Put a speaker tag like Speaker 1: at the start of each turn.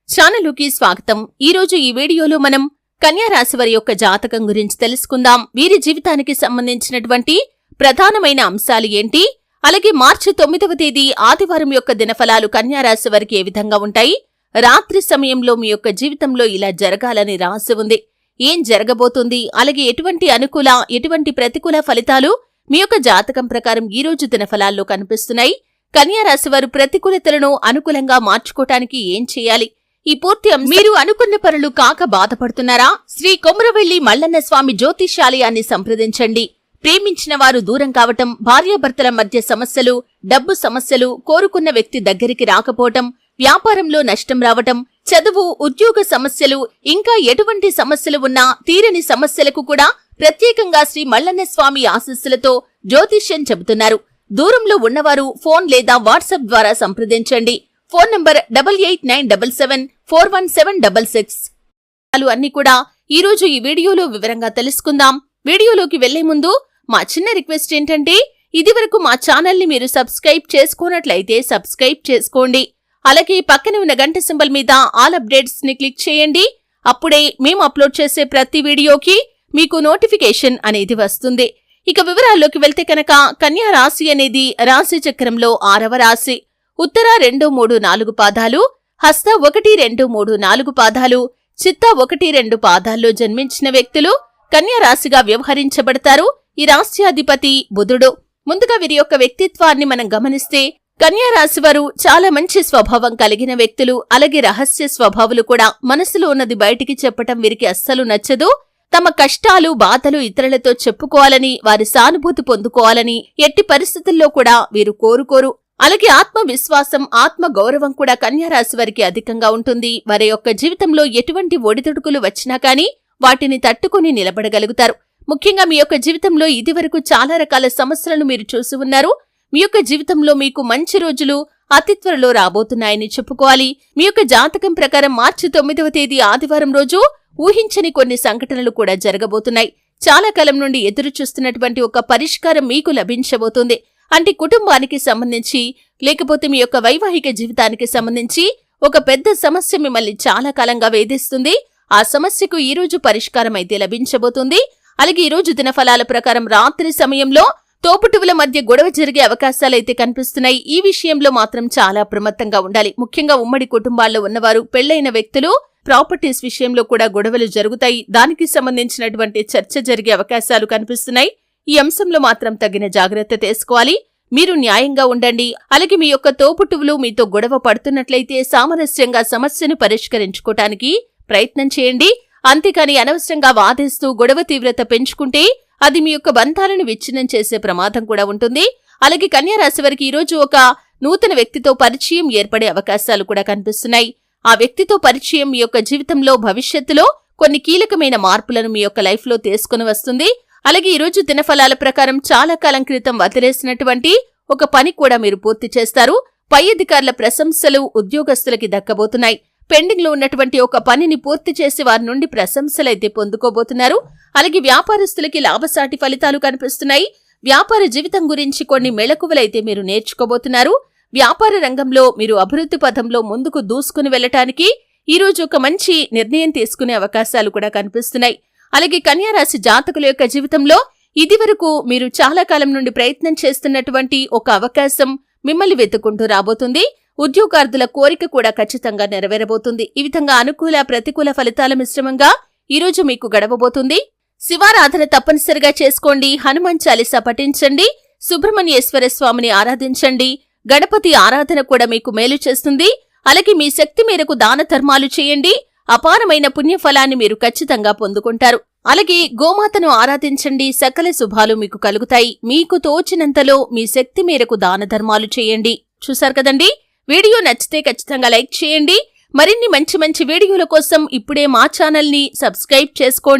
Speaker 1: ఛానలుకి స్వాగతం. ఈరోజు ఈ వీడియోలో మనం కన్యా రాశి వారి యొక్క జాతకం గురించి తెలుసుకుందాం. వీరి జీవితానికి సంబంధించినటువంటి ప్రధానమైన అంశాలు ఏంటి, అలాగే మార్చి 9వ తేదీ ఆదివారం యొక్క దినఫలాలు కన్యా రాశి వారికి ఏ విధంగా ఉంటాయి, రాత్రి సమయంలో మీ యొక్క జీవితంలో ఇలా జరగాలని రాసి ఉంది, ఏం జరగబోతుంది, అలాగే ఎటువంటి అనుకూల ఎటువంటి ప్రతికూల ఫలితాలు మీ యొక్క జాతకం ప్రకారం ఈ రోజు దినఫలాల్లో కనిపిస్తున్నాయి. కన్యా రాశి వారు ప్రతికూలతలను అనుకూలంగా మార్చుకోవటానికి ఏం చేయాలి, ఈ పూర్తి మీరు అనుకున్న పనులు కాక బాధపడుతున్నారా? శ్రీ కొమురవెల్లి మల్లన్న స్వామి జ్యోతిష్యాలయాన్ని సంప్రదించండి. ప్రేమించిన వారు దూరం కావటం, భార్యాభర్తల మధ్య సమస్యలు, డబ్బు సమస్యలు, కోరుకున్న వ్యక్తి దగ్గరికి రాకపోవటం, వ్యాపారంలో నష్టం రావటం, చదువు, ఉద్యోగ సమస్యలు, ఇంకా ఎటువంటి సమస్యలు ఉన్నా తీరని సమస్యలకు కూడా ప్రత్యేకంగా శ్రీ మల్లన్న స్వామి ఆశీస్సులతో జ్యోతిష్యం చెబుతున్నారు. దూరంలో ఉన్నవారు ఫోన్ లేదా వాట్సాప్ ద్వారా సంప్రదించండి. Phone number 8897741766. అన్ని కూడా ఈరోజు ఈ వీడియోలో వివరంగా తెలుసుకుందాం. వీడియోలోకి వెళ్లే ముందు మా చిన్న రిక్వెస్ట్ ఏంటంటే, ఇదివరకు మా ఛానల్ని మీరు సబ్స్క్రైబ్ చేసుకోనట్లయితే సబ్స్క్రైబ్ చేసుకోండి. అలాగే పక్కనే ఉన్న గంట సింబల్ మీద ఆల్ అప్డేట్స్ ని క్లిక్ చేయండి. అప్పుడే మేము అప్లోడ్ చేసే ప్రతి వీడియోకి మీకు నోటిఫికేషన్ అనేది వస్తుంది. ఇక వివరాల్లోకి వెళ్తే కనుక, కన్యా రాశి అనేది రాశి చక్రంలో 6వ రాశి. ఉత్తర 2, 3, 4 పాదాలు, హస్త 1, 2, 3, 4 పాదాలు, చిత్త 1, 2 పాదాల్లో జన్మించిన వ్యక్తులు కన్యా రాశిగా వ్యవహరించబడతారు. ఈ రాశ్యాధిపతి బుధుడు. ముందుగా వీరి యొక్క వ్యక్తిత్వాన్ని మనం గమనిస్తే, కన్యా రాశి వారు చాలా మంచి స్వభావం కలిగిన వ్యక్తులు. అలాగే రహస్య స్వభావులు కూడా. మనసులో ఉన్నది బయటికి చెప్పటం వీరికి అస్సలు నచ్చదు. తమ కష్టాలు, బాధలు ఇతరులతో చెప్పుకోవాలని, వారి సానుభూతి పొందుకోవాలని ఎట్టి పరిస్థితుల్లో కూడా వీరు కోరుకోరు. అలాగే ఆత్మవిశ్వాసం, ఆత్మ గౌరవం కూడా కన్యా రాశి వారికి అధికంగా ఉంటుంది. వారి యొక్క జీవితంలో ఎటువంటి ఒడిదుడుకులు వచ్చినా కానీ వాటిని తట్టుకుని నిలబడగలుగుతారు. ముఖ్యంగా మీ యొక్క జీవితంలో ఇదివరకు చాలా రకాల సమస్యలను మీరు చూసి ఉన్నారు. మీ యొక్క జీవితంలో మీకు మంచి రోజులు అతి త్వరలో రాబోతున్నాయని చెప్పుకోవాలి. మీ యొక్క జాతకం ప్రకారం మార్చి 9వ తేదీ ఆదివారం రోజు ఊహించని కొన్ని సంఘటనలు కూడా జరగబోతున్నాయి. చాలా కాలం నుండి ఎదురు చూస్తున్నటువంటి ఒక పరిష్కారం మీకు లభించబోతుంది. అంటే కుటుంబానికి సంబంధించి, లేకపోతే మీ యొక్క వైవాహిక జీవితానికి సంబంధించి ఒక పెద్ద సమస్య మిమ్మల్ని చాలా కాలంగా వేధిస్తుంది. ఆ సమస్యకు ఈ రోజు పరిష్కారం అయితే లభించబోతుంది. అలాగే ఈ రోజు దినఫలాల ప్రకారం రాత్రి సమయంలో తోపుటువుల మధ్య గొడవ జరిగే అవకాశాలైతే కనిపిస్తున్నాయి. ఈ విషయంలో మాత్రం చాలా అప్రమత్తంగా ఉండాలి. ముఖ్యంగా ఉమ్మడి కుటుంబాల్లో ఉన్నవారు, పెళ్లైన వ్యక్తులు, ప్రాపర్టీస్ విషయంలో కూడా గొడవలు జరుగుతాయి. దానికి సంబంధించినటువంటి చర్చ జరిగే అవకాశాలు కనిపిస్తున్నాయి. ఈ అంశంలో మాత్రం తగిన జాగ్రత్త తీసుకోవాలి. మీరు న్యాయంగా ఉండండి. అలాగే మీ యొక్క తోపుటువులు మీతో గొడవ పడుతున్నట్లయితే సామరస్యంగా సమస్యను పరిష్కరించుకోవటానికి ప్రయత్నం చేయండి. అంతేకాని అనవసరంగా వాదిస్తూ గొడవ తీవ్రత పెంచుకుంటే అది మీ యొక్క బంధాలను విచ్ఛిన్నం చేసే ప్రమాదం కూడా ఉంటుంది. అలాగే కన్యా రాశి వారికి ఈరోజు ఒక నూతన వ్యక్తితో పరిచయం ఏర్పడే అవకాశాలు కూడా కనిపిస్తున్నాయి. ఆ వ్యక్తితో పరిచయం మీ యొక్క జీవితంలో భవిష్యత్తులో కొన్ని కీలకమైన మార్పులను మీ యొక్క లైఫ్ లో తీసుకుని వస్తుంది. అలాగే ఈ రోజు దినఫలాల ప్రకారం చాలా కాలం క్రితం వదిలేసినటువంటి ఒక పని కూడా మీరు పూర్తి చేస్తారు. పై అధికారుల ప్రశంసలు ఉద్యోగస్తులకి దక్కబోతున్నాయి. పెండింగ్ లో ఉన్నటువంటి ఒక పనిని పూర్తి చేసి వారి నుండి ప్రశంసలైతే పొందుకోబోతున్నారు. అలాగే వ్యాపారస్తులకి లాభసాటి ఫలితాలు కనిపిస్తున్నాయి. వ్యాపార జీవితం గురించి కొన్ని మెళకువలైతే మీరు నేర్చుకోబోతున్నారు. వ్యాపార రంగంలో మీరు అభివృద్ధి పథంలో ముందుకు దూసుకుని వెళ్లటానికి ఈ రోజు ఒక మంచి నిర్ణయం తీసుకునే అవకాశాలు కూడా కనిపిస్తున్నాయి. అలాగే కన్యా రాశి జాతకుల యొక్క జీవితంలో ఇదివరకు మీరు చాలా కాలం నుండి ప్రయత్నం చేస్తున్నటువంటి ఒక అవకాశం మిమ్మల్ని వెతుక్కుంటూ రాబోతుంది. ఉద్యోగార్థుల కోరిక కూడా ఖచ్చితంగా నెరవేరబోతుంది. ఈ విధంగా అనుకూల ప్రతికూల ఫలితాల మిశ్రమంగా ఈరోజు మీకు గడవబోతుంది. శివారాధన తప్పనిసరిగా చేసుకోండి. హనుమాన్ చాలీసా పఠించండి. సుబ్రహ్మణ్యేశ్వర స్వామిని ఆరాధించండి. గణపతి ఆరాధన కూడా మీకు మేలు చేస్తుంది. అలాగే మీ శక్తి మేరకు దాన ధర్మాలు చేయండి. అపారమైన పుణ్యఫలాన్ని మీరు ఖచ్చితంగా పొందుకుంటారు. అలాగే గోమాతను ఆరాధించండి. సకల శుభాలు మీకు కలుగుతాయి. మీకు తోచినంతలో మీ శక్తి మేరకు దాన ధర్మాలు చేయండి. చూశారు కదండి, వీడియో నచ్చితే ఖచ్చితంగా లైక్ చేయండి. మరిన్ని మంచి మంచి వీడియోల కోసం ఇప్పుడే మా ఛానల్ని సబ్స్క్రైబ్ చేసుకోండి.